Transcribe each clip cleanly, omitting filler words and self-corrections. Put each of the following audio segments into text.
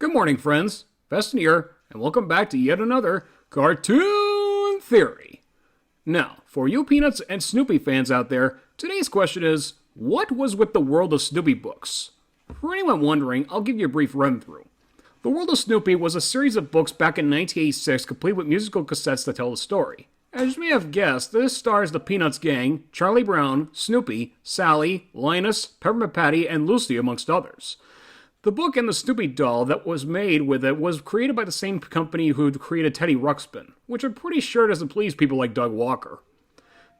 Good morning, friends. Festin here, and welcome back to yet another Cartoon Theory. Now, for you Peanuts and Snoopy fans out there, today's question is, what was with the World of Snoopy books? For anyone wondering, I'll give you a brief run-through. The World of Snoopy was a series of books back in 1986 complete with musical cassettes that tell the story. As you may have guessed, this stars the Peanuts gang, Charlie Brown, Snoopy, Sally, Linus, Peppermint Patty, and Lucy, amongst others. The book and the Snoopy doll that was made with it was created by the same company who created Teddy Ruxpin, which I'm pretty sure doesn't please people like Doug Walker.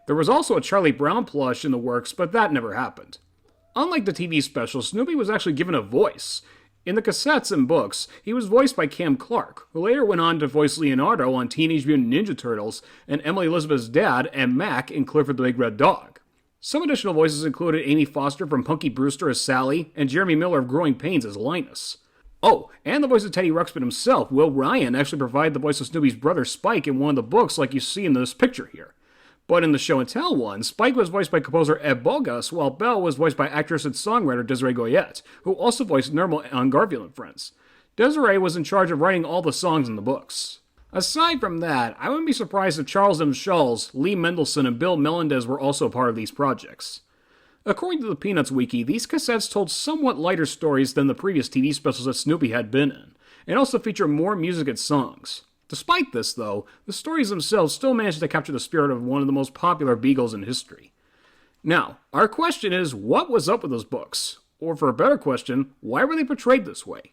There was also a Charlie Brown plush in the works, but that never happened. Unlike the TV special, Snoopy was actually given a voice. In the cassettes and books, he was voiced by Cam Clark, who later went on to voice Leonardo on Teenage Mutant Ninja Turtles and Emily Elizabeth's dad and Mac in Clifford the Big Red Dog. Some additional voices included Amy Foster from Punky Brewster as Sally, and Jeremy Miller of Growing Pains as Linus. Oh, and the voice of Teddy Ruxpin himself, Will Ryan, actually provided the voice of Snoopy's brother Spike in one of the books like you see in this picture here. But in the show and tell one, Spike was voiced by composer Ed Bogas, while Belle was voiced by actress and songwriter Desiree Goyette, who also voiced Nermal on Garfield and Friends. Desiree was in charge of writing all the songs in the books. Aside from that, I wouldn't be surprised if Charles M. Schulz, Lee Mendelson, and Bill Melendez were also a part of these projects. According to the Peanuts Wiki, these cassettes told somewhat lighter stories than the previous TV specials that Snoopy had been in, and also feature more music and songs. Despite this, though, the stories themselves still managed to capture the spirit of one of the most popular Beagles in history. Now, our question is, what was up with those books? Or for a better question, why were they portrayed this way?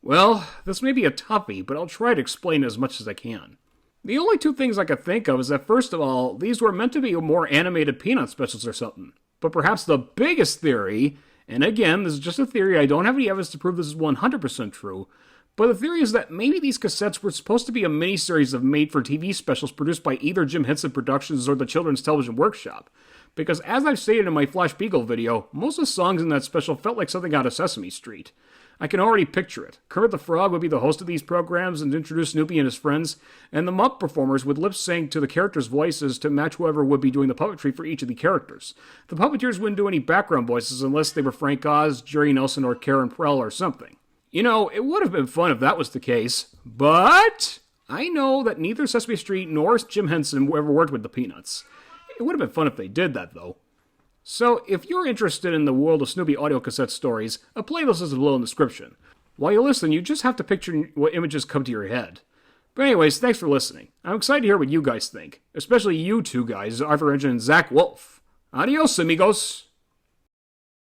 Well, this may be a toughie, but I'll try to explain as much as I can. The only two things I could think of is that, first of all, these were meant to be more animated Peanut specials or something. But perhaps the biggest theory, and again, this is just a theory, I don't have any evidence to prove this is 100% true, but the theory is that maybe these cassettes were supposed to be a miniseries of made-for-TV specials produced by either Jim Henson Productions or the Children's Television Workshop. Because as I've stated in my Flash Beagle video, most of the songs in that special felt like something out of Sesame Street. I can already picture it. Kermit the Frog would be the host of these programs and introduce Snoopy and his friends, and the Mupp performers would lip-sync to the characters' voices to match whoever would be doing the puppetry for each of the characters. The puppeteers wouldn't do any background voices unless they were Frank Oz, Jerry Nelson, or Karen Prell or something. You know, it would have been fun if that was the case, but I know that neither Sesame Street nor Jim Henson ever worked with the Peanuts. It would have been fun if they did that, though. So, if you're interested in the World of Snoopy audio cassette stories, a playlist is below in the description. While you listen, you just have to picture what images come to your head. But anyways, thanks for listening. I'm excited to hear what you guys think, especially you two guys, Arthur Engine and Zach Wolf. Adios, amigos!